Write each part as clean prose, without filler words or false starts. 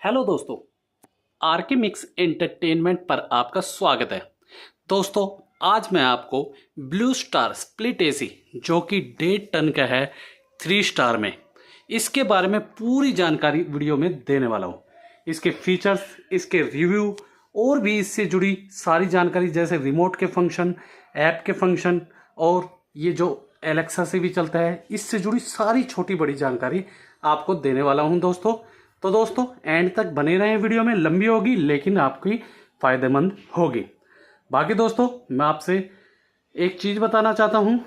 Hello दोस्तों, R K mix entertainment पर आपका स्वागत है। दोस्तों, आज मैं आपको ब्लू स्टार स्प्लिट एसी जो कि 1.5 टन का है 3 स्टार में, इसके बारे में पूरी जानकारी वीडियो में देने वाला हूँ। इसके फीचर्स, इसके रिव्यू और भी इससे जुड़ी सारी जानकारी, जैसे रिमोट के फंक्शन, ऐप के फंक्शन और ये जो एलेक्सा से भी चलता है, इससे जुड़ी सारी छोटी बड़ी जानकारी आपको देने वाला हूँ दोस्तों। तो दोस्तों, एंड तक बने रहें। वीडियो में लंबी होगी लेकिन आपकी फ़ायदेमंद होगी। बाकी दोस्तों, मैं आपसे एक चीज़ बताना चाहता हूँ,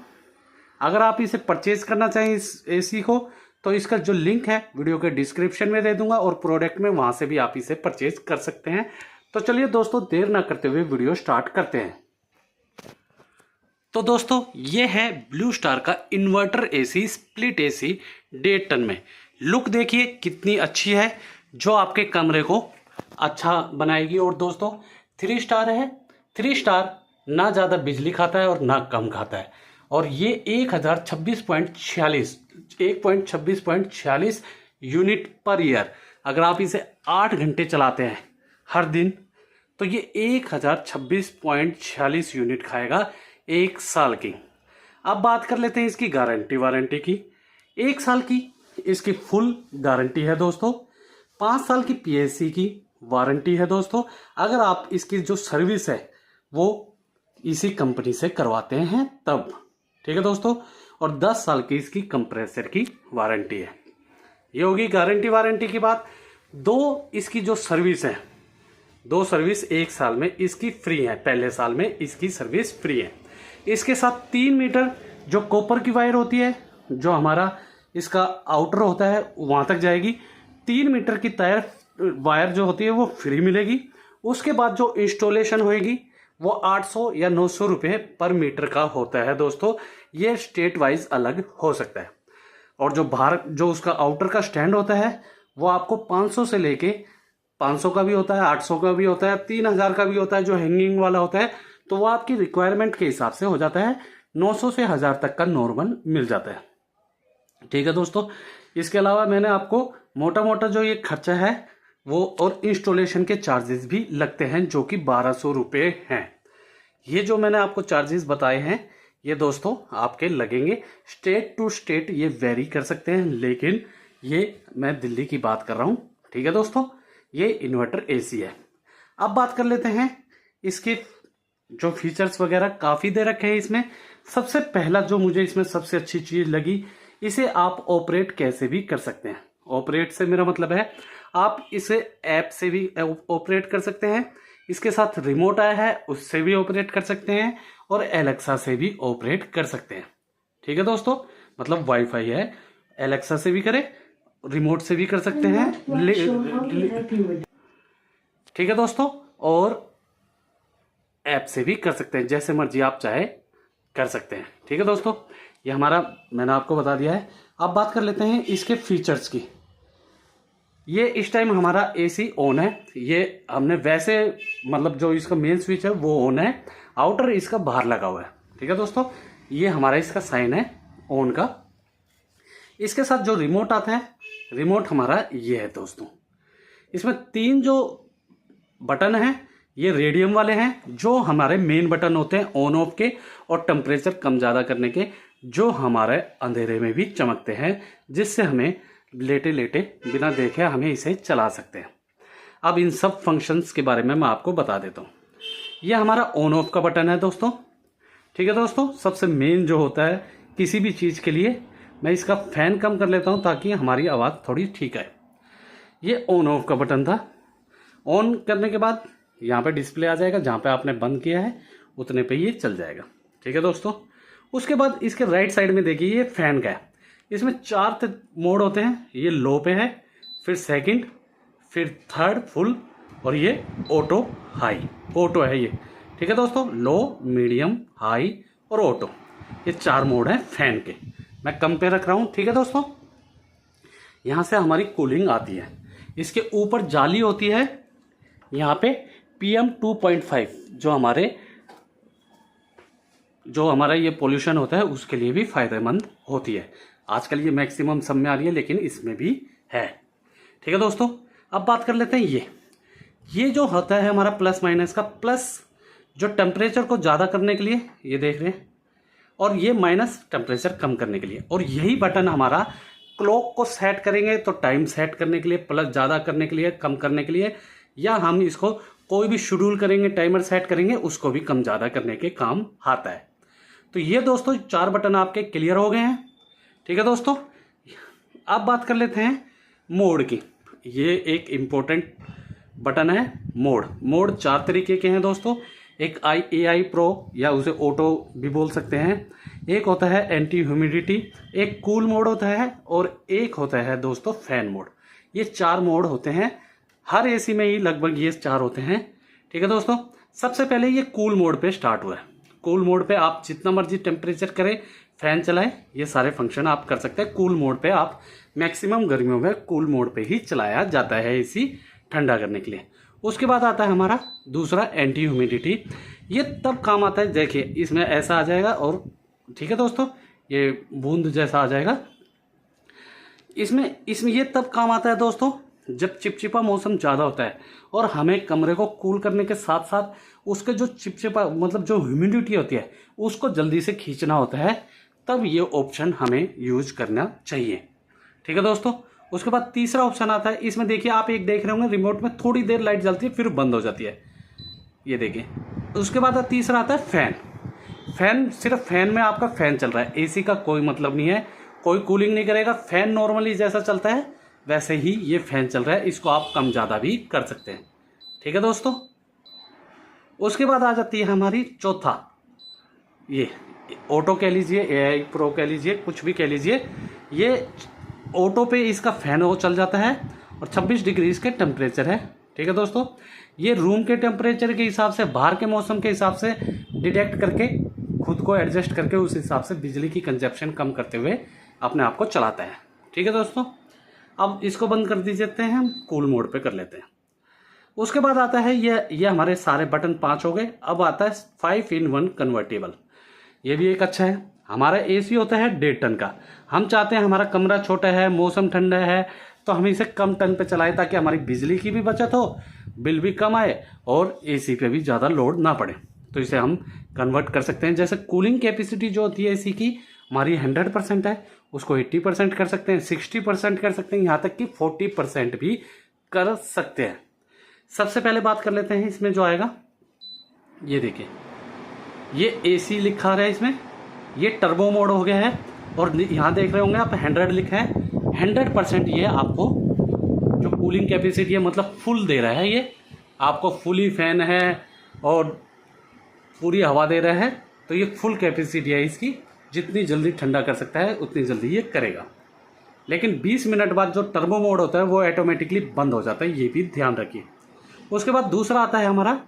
अगर आप इसे परचेज करना चाहें इस एसी को, तो इसका जो लिंक है वीडियो के डिस्क्रिप्शन में दे दूंगा और प्रोडक्ट में वहाँ से भी आप इसे परचेज कर सकते हैं। तो चलिए दोस्तों, देर ना करते हुए वीडियो स्टार्ट करते हैं। तो दोस्तों, ये है ब्लू स्टार का inverter AC, split AC 1.5 ton में। लुक देखिए कितनी अच्छी है, जो आपके कमरे को अच्छा बनाएगी। और दोस्तों, 3 स्टार है। 3 स्टार ना ज़्यादा बिजली खाता है और ना कम खाता है। और ये 1,2646 यूनिट पर ईयर, अगर आप इसे 8 घंटे चलाते हैं हर दिन, तो ये 1,026.46 यूनिट खाएगा 1 साल की। अब बात कर लेते हैं इसकी गारंटी वारंटी की। 1 साल की इसकी फुल गारंटी है दोस्तों। 5 साल की पीएससी की वारंटी है दोस्तों, अगर आप इसकी जो सर्विस है वो इसी कंपनी से करवाते हैं तब। ठीक है दोस्तों। और 10 साल की इसकी कंप्रेसर की वारंटी है। ये होगी गारंटी वारंटी की बात। इसकी जो सर्विस है, 2 सर्विस 1 साल में इसकी फ्री है। पहले साल में इसकी सर्विस फ्री है। इसके साथ 3 मीटर जो कॉपर की वायर होती है, जो हमारा इसका आउटर होता है, वहाँ तक जाएगी। 3 मीटर की वायर जो होती है वो फ्री मिलेगी। उसके बाद जो इंस्टॉलेशन होएगी वो 800 या 900 रुपये पर मीटर का होता है दोस्तों। ये स्टेट वाइज अलग हो सकता है। और जो बाहर जो उसका आउटर का स्टैंड होता है वो आपको 500 से लेके 500 का भी होता है, 800 का भी होता है, 3000 का भी होता है जो हैंगिंग वाला होता है। तो वो आपकी रिक्वायरमेंट के हिसाब से हो जाता है। 900 से 1000 तक का नॉर्मल मिल जाता है। ठीक है दोस्तों। इसके अलावा मैंने आपको मोटा मोटा जो ये खर्चा है वो और इंस्टॉलेशन के चार्जेस भी लगते हैं, जो कि 1200 रुपये हैं। ये जो मैंने आपको चार्जेस बताए हैं ये दोस्तों आपके लगेंगे। स्टेट टू स्टेट ये वेरी कर सकते हैं, लेकिन ये मैं दिल्ली की बात कर रहा हूँ। ठीक है दोस्तों। ये इन्वर्टर एसी है। अब बात कर लेते हैं इसके जो फीचर्स वगैरह काफ़ी दे रखे हैं इसमें। सबसे पहला जो मुझे इसमें सबसे अच्छी चीज़ लगी, इसे आप ऑपरेट कैसे भी कर सकते हैं। ऑपरेट से मेरा मतलब है आप इसे ऐप से भी ऑपरेट कर सकते हैं। इसके साथ रिमोट आया है, उससे भी ऑपरेट कर सकते हैं और एलेक्सा से भी ऑपरेट कर सकते हैं। ठीक है दोस्तों। मतलब वाईफाई है, एलेक्सा से भी करें, रिमोट से भी कर सकते हैं। ठीक है दोस्तों। और ऐप से भी कर सकते हैं, जैसे मर्जी आप चाहे कर सकते हैं। ठीक है दोस्तों। ये हमारा मैंने आपको बता दिया है। अब बात कर लेते हैं इसके फीचर्स की। ये इस टाइम हमारा एसी ऑन है। ये हमने वैसे मतलब जो इसका मेन स्विच है वो ऑन है, आउटर इसका बाहर लगा हुआ है। ठीक है दोस्तों। ये हमारा इसका साइन है ऑन का। इसके साथ जो रिमोट आता है, रिमोट हमारा ये है दोस्तों। इसमें 3 जो बटन हैं ये रेडियम वाले हैं, जो हमारे मेन बटन होते हैं ऑन ऑफ के और टेम्परेचर कम ज़्यादा करने के, जो हमारे अंधेरे में भी चमकते हैं, जिससे हमें लेटे लेटे बिना देखे हमें इसे चला सकते हैं। अब इन सब फंक्शंस के बारे में मैं आपको बता देता हूँ। ये हमारा ऑन ऑफ का बटन है दोस्तों। ठीक है दोस्तों। सबसे मेन जो होता है किसी भी चीज़ के लिए, मैं इसका फैन कम कर लेता हूँ ताकि हमारी आवाज़ थोड़ी ठीक आए। ये ऑन ऑफ का बटन था। ऑन करने के बाद यहाँ पे डिस्प्ले आ जाएगा, जहाँ पे आपने बंद किया है उतने पे ये चल जाएगा। ठीक है दोस्तों। उसके बाद इसके राइट साइड में देखिए ये फैन का है। इसमें 4 मोड होते हैं। ये लो पे है, फिर सेकंड, फिर थर्ड फुल, और ये ऑटो हाई। ऑटो है ये। ठीक है दोस्तों। लो, मीडियम, हाई और ऑटो, ये 4 मोड हैं फैन के। मैं कम पे रख रहा हूँ। ठीक है दोस्तों। यहाँ से हमारी कूलिंग आती है। इसके ऊपर जाली होती है यहाँ पे PM 2.5, जो हमारा ये पोल्यूशन होता है उसके लिए भी फायदेमंद होती है। आजकल ये मैक्सिमम सब में आ रही है, लेकिन इसमें भी है। ठीक है दोस्तों। अब बात कर लेते हैं ये जो होता है हमारा प्लस माइनस का, प्लस जो टेम्परेचर को ज़्यादा करने के लिए ये देख रहे हैं, और ये माइनस टेम्परेचर कम करने के लिए। और यही बटन हमारा क्लॉक को सेट करेंगे तो टाइम सेट करने के लिए, प्लस ज़्यादा करने के लिए, कम करने के लिए, या हम इसको कोई भी शेड्यूल करेंगे, टाइमर सेट करेंगे, उसको भी कम ज़्यादा करने के काम आता है। तो ये दोस्तों 4 बटन आपके क्लियर हो गए हैं। ठीक है दोस्तों, अब बात कर लेते हैं मोड की। ये एक इम्पोर्टेंट बटन है मोड 4 तरीके के हैं दोस्तों। एक AI प्रो या उसे ऑटो भी बोल सकते हैं, एक होता है एंटी ह्यूमिडिटी, एक कूल मोड होता है, और एक होता है दोस्तों फैन मोड। ये 4 मोड होते हैं, हर AC में ही लगभग ये 4 होते हैं। ठीक है दोस्तों, सबसे पहले ये कूल मोड पे स्टार्ट हुआ है। कूल मोड पे आप जितना मर्जी टेम्परेचर करें, फैन चलाएं, ये सारे फंक्शन आप कर सकते हैं। कूल मोड पे आप मैक्सिमम गर्मियों में कूल मोड पे ही चलाया जाता है AC ठंडा करने के लिए। उसके बाद आता है हमारा दूसरा एंटी ह्यूमिडिटी। ये तब काम आता है, देखिए इसमें ऐसा आ जाएगा, और ठीक है दोस्तों, ये बूंद जैसा आ जाएगा। इसमें ये तब काम आता है दोस्तों जब चिपचिपा मौसम ज़्यादा होता है और हमें कमरे को कूल करने के साथ साथ उसके जो चिपचिपा मतलब जो ह्यूमिडिटी होती है उसको जल्दी से खींचना होता है, तब ये ऑप्शन हमें यूज करना चाहिए। ठीक है दोस्तों, उसके बाद तीसरा ऑप्शन आता है। इसमें देखिए आप एक देख रहे होंगे, रिमोट में थोड़ी देर लाइट जलती है फिर बंद हो जाती है, ये देखिए। उसके बाद तीसरा आता है फैन। सिर्फ फैन में आपका फैन चल रहा है, AC का कोई मतलब नहीं है, कोई कूलिंग नहीं करेगा। फैन नॉर्मली जैसा चलता है वैसे ही ये फैन चल रहा है, इसको आप कम ज़्यादा भी कर सकते हैं। ठीक है दोस्तों, उसके बाद आ जाती है हमारी चौथा, ये ऑटो कह लीजिए, AI प्रो कह लीजिए, कुछ भी कह लीजिए। ये ऑटो पे इसका फैन वो चल जाता है और 26 डिग्री इसके टेम्परेचर है। ठीक है दोस्तों, ये रूम के टेम्परेचर के हिसाब से, बाहर के मौसम के हिसाब से डिटेक्ट करके, खुद को एडजस्ट करके उस हिसाब से बिजली की कंजप्शन कम करते हुए अपने आप को चलाता है। ठीक है दोस्तों, अब इसको बंद कर देते हैं, हम कूल मोड पे कर लेते हैं। उसके बाद आता है ये हमारे सारे बटन 5 हो गए। अब आता है 5-in-1 कन्वर्टेबल। ये भी एक अच्छा है। हमारा AC होता है 1.5 टन का, हम चाहते हैं हमारा कमरा छोटा है, मौसम ठंडा है, तो हम इसे कम टन पे चलाएं ताकि हमारी बिजली की भी बचत हो, बिल भी कम आए और AC पे भी ज़्यादा लोड ना पड़े। तो इसे हम कन्वर्ट कर सकते हैं। जैसे कूलिंग कैपेसिटी जो होती है AC की हमारी 100% है, उसको 80% कर सकते हैं, 60% कर सकते हैं, यहाँ तक कि 40% भी कर सकते हैं। सबसे पहले बात कर लेते हैं इसमें जो आएगा, ये देखिए ये AC लिखा रहा है, इसमें ये टर्बो मोड हो गया है, और यहाँ देख रहे होंगे आप 100 लिखा है। 100% ये आपको जो कूलिंग कैपेसिटी है मतलब फुल दे रहा है, ये आपको फुली फैन है और पूरी हवा दे रहा है, तो ये फुल कैपेसिटी है इसकी। जितनी जल्दी ठंडा कर सकता है उतनी जल्दी ये करेगा। लेकिन 20 मिनट बाद जो टर्बो मोड होता है वो ऑटोमेटिकली बंद हो जाता है, ये भी ध्यान रखिए। उसके बाद दूसरा आता है हमारा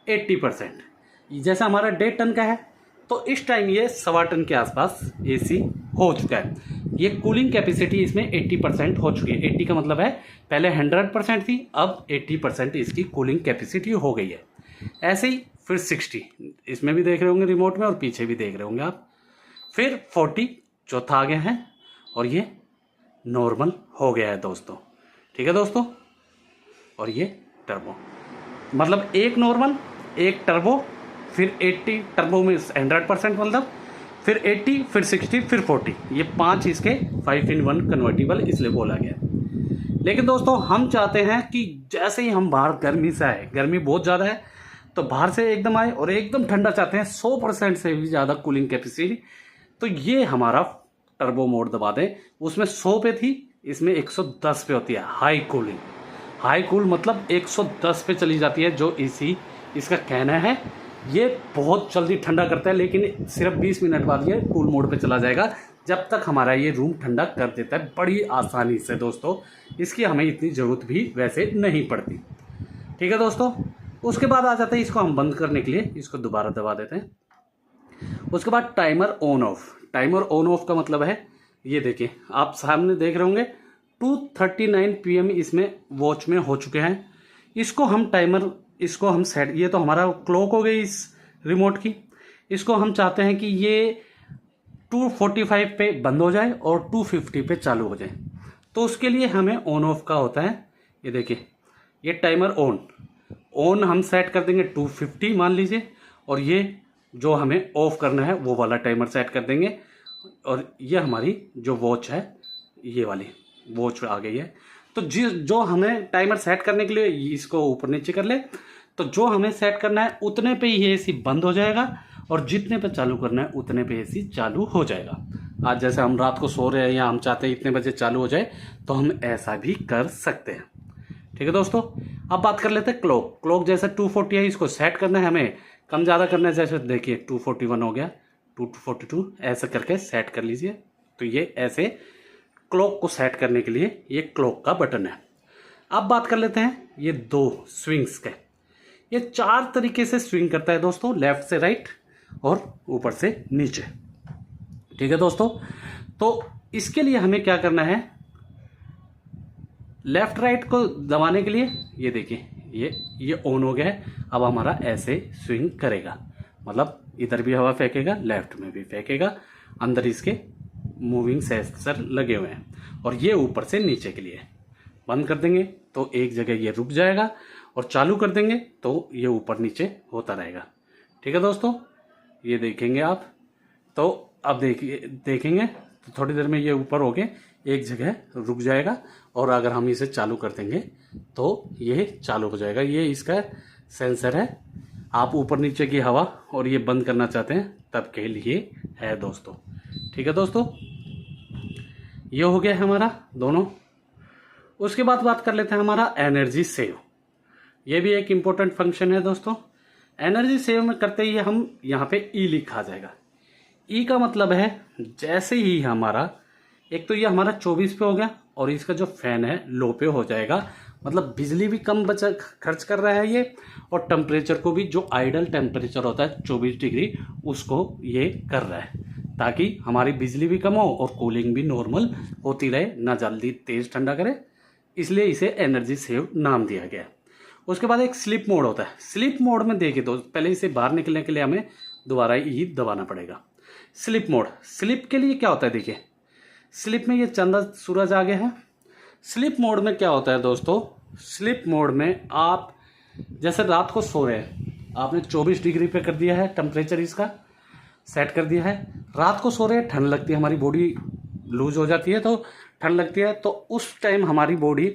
80%। जैसा हमारा 1.5 टन का है तो इस टाइम ये 1.25 टन के आसपास AC हो चुका है। ये कूलिंग कैपेसिटी इसमें 80% हो चुकी है। 80 का मतलब है पहले 100% थी, अब 80% इसकी कूलिंग कैपेसिटी हो गई है। ऐसे ही फिर 60, इसमें भी देख रहे होंगे रिमोट में और पीछे भी देख रहे होंगे आप। फिर 40 चौथा आ गया है और ये नॉर्मल हो गया है दोस्तों। ठीक है दोस्तों, और ये टर्बो, मतलब एक नॉर्मल, एक टर्बो, फिर 80 टर्बो में 100% मतलब, फिर 80, फिर 60, फिर 40। ये 5 इसके 5-in-1 कन्वर्टिबल इसलिए बोला गया। लेकिन दोस्तों हम चाहते हैं कि जैसे ही हम बाहर गर्मी से आए, गर्मी बहुत ज़्यादा है तो बाहर से एकदम आए और एकदम ठंडा चाहते हैं, 100% से भी ज़्यादा कूलिंग कैपेसिटी, तो ये हमारा टर्बो मोड दबा दें। उसमें 100 पे थी, इसमें 110 पे होती है हाई कूलिंग। हाई कूल मतलब 110 पे चली जाती है जो AC इसका कहना है। ये बहुत जल्दी ठंडा करता है, लेकिन सिर्फ 20 मिनट बाद ये कूल मोड पे चला जाएगा, जब तक हमारा ये रूम ठंडा कर देता है बड़ी आसानी से दोस्तों। इसकी हमें इतनी ज़रूरत भी वैसे नहीं पड़ती। ठीक है दोस्तों, उसके बाद आ जाता है, इसको हम बंद करने के लिए इसको दोबारा दबा देते हैं। उसके बाद timer on off. Timer on off का मतलब है, ये देखिए आप सामने देख रहे होंगे 2:39 PM इसमें वॉच में हो चुके हैं। इसको हम टाइमर, इसको हम सेट, ये तो हमारा क्लॉक हो गई इस रिमोट की। इसको हम चाहते हैं कि ये 2:45 पे बंद हो जाए और 2:50 पे चालू हो जाए। तो उसके लिए हमें ऑन ऑफ का होता है, ये देखिए, ये टाइमर ऑन हम सेट कर देंगे 250 मान लीजिए, और ये जो हमें ऑफ करना है वो वाला टाइमर सेट कर देंगे। और ये हमारी जो वॉच है, ये वाली वॉच आ गई है। तो जो हमें टाइमर सेट करने के लिए इसको ऊपर नीचे कर ले, तो जो हमें सेट करना है उतने पे ये एसी बंद हो जाएगा, और जितने पे चालू करना है उतने पे एसी चालू हो जाएगा। आज जैसे हम रात को सो रहे हैं या हम चाहते हैं इतने बजे चालू हो जाए, तो हम ऐसा भी कर सकते हैं। ठीक है दोस्तों, अब बात कर लेते हैं क्लॉक जैसे 240 है, इसको सेट करना है हमें, कम ज़्यादा करना है। जैसे देखिए 241 हो गया, 242, ऐसा करके सेट कर लीजिए। तो ये ऐसे क्लॉक को सेट करने के लिए ये क्लॉक का बटन है। अब बात कर लेते हैं ये 2 स्विंग्स के। ये 4 तरीके से स्विंग करता है दोस्तों, लेफ्ट से राइट और ऊपर से नीचे। ठीक है दोस्तों, तो इसके लिए हमें क्या करना है, लेफ्ट राइट को दबाने के लिए ये देखिए ये ऑन हो गया है। अब हमारा ऐसे स्विंग करेगा, मतलब इधर भी हवा फेंकेगा, लेफ्ट में भी फेंकेगा। अंदर इसके मूविंग सेंसर लगे हुए हैं। और ये ऊपर से नीचे के लिए बंद कर देंगे तो एक जगह ये रुक जाएगा, और चालू कर देंगे तो ये ऊपर नीचे होता रहेगा। ठीक है दोस्तों, ये देखेंगे आप, तो अब देखेंगे तो थोड़ी देर में ये ऊपर होके एक जगह रुक जाएगा, और अगर हम इसे चालू कर देंगे तो ये चालू हो जाएगा। ये इसका सेंसर है। आप ऊपर नीचे की हवा और ये बंद करना चाहते हैं तब के लिए है दोस्तों। ठीक है दोस्तों, ये हो गया हमारा दोनों। उसके बाद बात कर लेते हैं हमारा एनर्जी सेव। ये भी एक इम्पोर्टेंट फंक्शन है दोस्तों। एनर्जी सेव में करते ही हम यहाँ पे ई लिखा आ जाएगा। ई का मतलब है जैसे ही हमारा, एक तो ये हमारा 24 पे हो गया, और इसका जो फैन है लो पे हो जाएगा, मतलब बिजली भी कम खर्च कर रहा है ये, और टेम्परेचर को भी, जो आइडल टेम्परेचर होता है 24 डिग्री, उसको ये कर रहा है, ताकि हमारी बिजली भी कम हो और कूलिंग भी नॉर्मल होती रहे, ना जल्दी तेज ठंडा करे। इसलिए इसे एनर्जी सेव नाम दिया गया। उसके बाद एक स्लीप मोड होता है। स्लीप मोड में देखिए तो पहले इसे बाहर निकलने के लिए हमें दोबारा ई दबाना पड़ेगा। स्लीप मोड, स्लीप के लिए क्या होता है, देखिए स्लीप में ये चंदा सूरज आ गया है। स्लीप मोड में क्या होता है दोस्तों, स्लीप मोड में आप जैसे रात को सो रहे हैं, आपने 24 डिग्री पे कर दिया है टेम्परेचर, इसका सेट कर दिया है। रात को सो रहे हैं, ठंड लगती है, हमारी बॉडी लूज हो जाती है, तो ठंड लगती है, तो उस टाइम हमारी बॉडी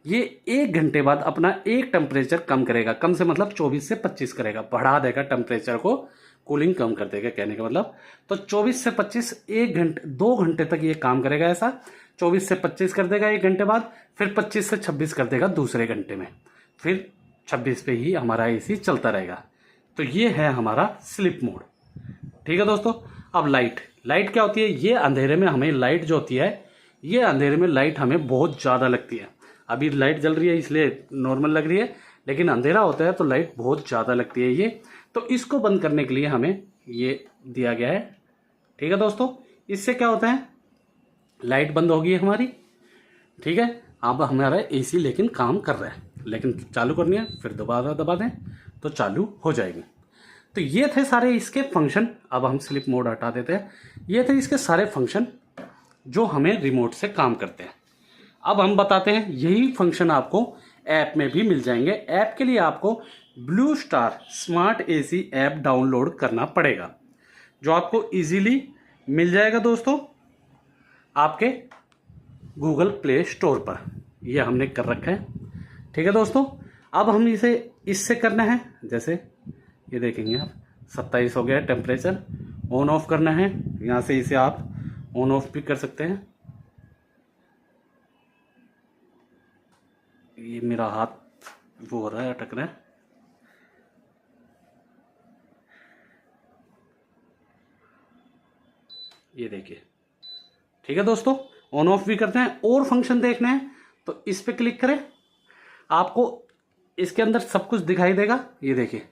ये 1 घंटे बाद अपना एक टेम्परेचर कम करेगा, कम से मतलब 24 से 25 करेगा, बढ़ा देगा टेम्परेचर को, कूलिंग कम कर देगा कहने का मतलब। तो 24 से 25 1 घंटे 2 घंटे तक ये काम करेगा ऐसा। 24 से 25 कर देगा 1 घंटे बाद, फिर 25 से 26 कर देगा दूसरे घंटे में, फिर 26 पे ही हमारा एसी चलता रहेगा। तो ये है हमारा स्लीप मोड। ठीक है दोस्तों, अब लाइट क्या होती है, ये अंधेरे में हमें लाइट जो होती है, ये अंधेरे में लाइट हमें बहुत ज़्यादा लगती है। अभी लाइट जल रही है इसलिए नॉर्मल लग रही है, लेकिन अंधेरा होता है तो लाइट बहुत ज़्यादा लगती है ये। तो इसको बंद करने के लिए हमें ये दिया गया है। ठीक है दोस्तों, इससे क्या होता है, लाइट बंद होगी हमारी। ठीक है, अब हमारा एसी लेकिन काम कर रहा है, लेकिन चालू करनी है, फिर दोबारा दबा दें तो चालू हो जाएगी। तो ये थे सारे इसके फंक्शन। अब हम स्लीप मोड हटा देते हैं। ये थे इसके सारे फंक्शन जो हमें रिमोट से काम करते हैं। अब हम बताते हैं, यही फंक्शन आपको ऐप में भी मिल जाएंगे। ऐप के लिए आपको blue star smart AC app download करना पड़ेगा, जो आपको इजीली मिल जाएगा दोस्तों आपके गूगल प्ले स्टोर पर। ये हमने कर रखा है। ठीक है दोस्तों, अब हम इसे इससे करना है, जैसे ये देखेंगे आप 27 हो गया टेम्परेचर। ऑन ऑफ करना है, यहाँ से इसे आप ऑन ऑफ भी कर सकते हैं। ये मेरा हाथ वो हो रहा है, अटक रहा है। ये देखिए। ठीक है दोस्तों, ऑन ऑफ भी करते हैं। और फंक्शन देखना है तो इस पे क्लिक करें, आपको इसके अंदर सब कुछ दिखाई देगा। ये देखिए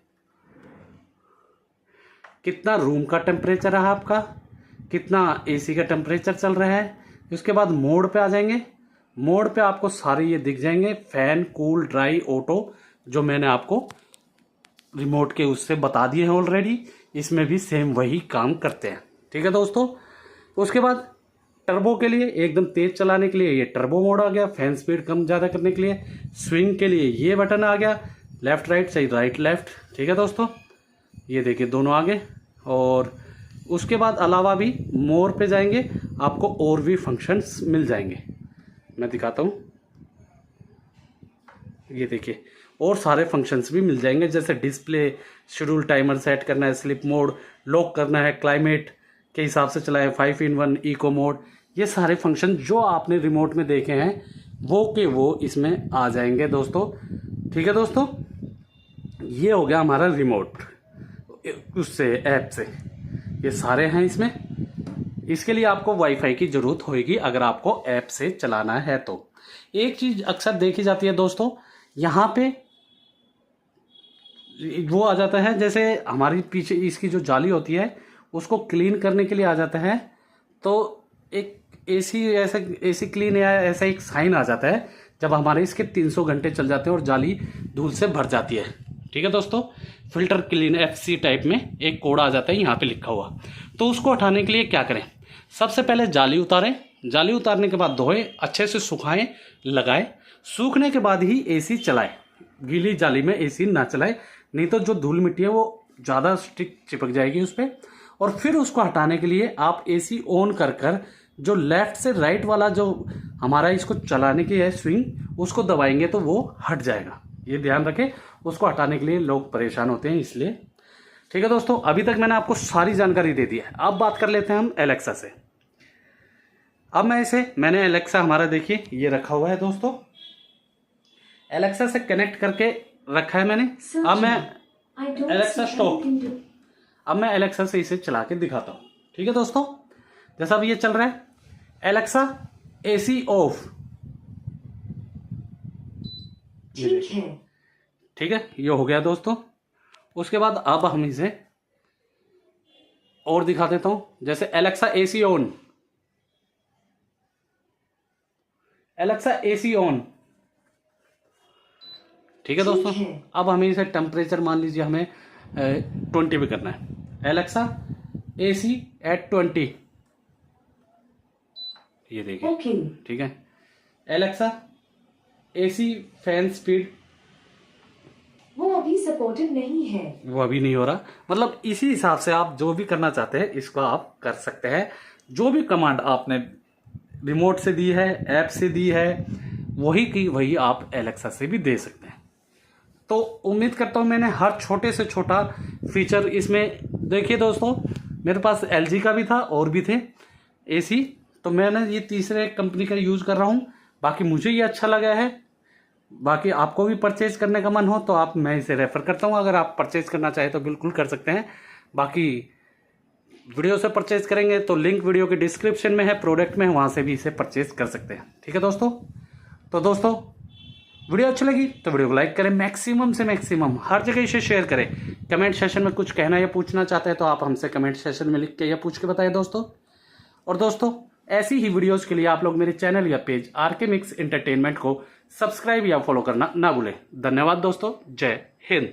कितना रूम का टेम्परेचर है आपका, कितना एसी का टेम्परेचर चल रहा है। उसके बाद मोड पे आ जाएंगे। मोड पे आपको सारे ये दिख जाएंगे, फैन, कूल, ड्राई, ऑटो, जो मैंने आपको रिमोट के उससे बता दिए हैं ऑलरेडी। इसमें भी सेम वही काम करते हैं। ठीक है दोस्तों, उसके बाद टर्बो के लिए एकदम तेज चलाने के लिए ये टर्बो मोड आ गया, फैन स्पीड कम ज़्यादा करने के लिए। स्विंग के लिए ये बटन आ गया, लेफ्ट राइट सही राइट लेफ्ट, ठीक है दोस्तों। ये देखिए दोनों आगे। और उसके बाद अलावा भी मोर पे जाएंगे, आपको और भी फंक्शंस मिल जाएंगे। मैं दिखाता हूँ, ये देखिए और सारे फंक्शंस भी मिल जाएंगे, जैसे डिस्प्ले, शेड्यूल टाइमर सेट करना है, स्लिप मोड, लॉक करना है, क्लाइमेट के हिसाब से चलाए, 5-in-1 इको मोड। ये सारे फंक्शन जो आपने रिमोट में देखे हैं वो के वो इसमें आ जाएंगे दोस्तों, ठीक है दोस्तों। ये हो गया हमारा रिमोट उससे ऐप से, ये सारे हैं इसमें। इसके लिए आपको वाईफाई की ज़रूरत होगी अगर आपको ऐप से चलाना है तो। एक चीज़ अक्सर देखी जाती है दोस्तों, यहाँ पे वो आ जाता है, जैसे हमारी पीछे इसकी जो जाली होती है उसको क्लीन करने के लिए आ जाता है, तो एक ऐसी क्लीन या ऐसा एक साइन आ जाता है जब हमारे इसके 300 घंटे चल जाते हैं और जाली धूल से भर जाती है, ठीक है दोस्तों। फिल्टर क्लीन FC टाइप में एक कोड आ जाता है यहाँ पे लिखा हुआ। तो उसको हटाने के लिए क्या करें, सबसे पहले जाली उतारें, जाली उतारने के बाद धोएं, अच्छे से सुखाएं, लगाएं। सूखने के बाद ही AC चलाएं, गीली जाली में AC ना चलाएं, नहीं तो जो धूल मिट्टी है वो ज़्यादा स्टिक चिपक जाएगी उस पर। और फिर उसको हटाने के लिए आप AC ऑन कर जो लेफ्ट से राइट वाला जो हमारा इसको चलाने की है स्विंग, उसको दबाएंगे तो वो हट जाएगा। ये ध्यान रखें, उसको हटाने के लिए लोग परेशान होते हैं इसलिए, ठीक है दोस्तों। अभी तक मैंने आपको सारी जानकारी दे दी है। अब बात कर लेते हैं हम एलेक्सा से। अब मैंने एलेक्सा हमारा देखिए ये रखा हुआ है दोस्तों, एलेक्सा से कनेक्ट करके रखा है मैंने। अब मैं एलेक्सा स्टॉप, अब मैं एलेक्सा से इसे चला के दिखाता हूँ, ठीक है दोस्तों। जैसा अब ये चल रहा है, एलेक्सा AC ऑफ, ठीक है, ये हो गया दोस्तों। उसके बाद अब हम इसे और दिखा देता हूं, जैसे Alexa AC on, Alexa AC on, ठीक है दोस्तों। अब हमें इसे टेम्परेचर मान लीजिए हमें 20 पे करना है, एलेक्सा AC at 20, ये देखिए ठीक है। एलेक्सा AC फैन स्पीड, वो अभी सपोर्टेड नहीं है, वो अभी नहीं हो रहा। मतलब इसी हिसाब से आप जो भी करना चाहते हैं इसको आप कर सकते हैं। जो भी कमांड आपने रिमोट से दी है, ऐप से दी है, वही की वही आप एलेक्सा से भी दे सकते हैं। तो उम्मीद करता हूं मैंने हर छोटे से छोटा फीचर इसमें, देखिए दोस्तों मेरे पास LG का भी था और भी थे AC, तो मैंने ये तीसरे कंपनी का यूज़ कर रहा हूँ। बाकी मुझे ये अच्छा लगा है। बाकी आपको भी परचेज करने का मन हो तो मैं इसे रेफ़र करता हूँ, अगर आप परचेज करना चाहें तो बिल्कुल कर सकते हैं। बाकी वीडियो से परचेज करेंगे तो लिंक वीडियो के डिस्क्रिप्शन में है, प्रोडक्ट में, वहाँ से भी इसे परचेज कर सकते हैं, ठीक है दोस्तों। तो दोस्तों वीडियो अच्छी लगी तो वीडियो को लाइक करें, मैक्सिमम से मैक्सिमम हर जगह इसे शेयर करें। कमेंट सेशन में कुछ कहना या पूछना चाहते हैं तो आप हमसे कमेंट सेशन में लिख के या पूछ के बताएं दोस्तों। और दोस्तों ऐसी ही वीडियोस के लिए आप लोग मेरे चैनल या पेज RK Mix एंटरटेनमेंट को सब्सक्राइब या फॉलो करना ना भूलें। धन्यवाद दोस्तों, जय हिंद।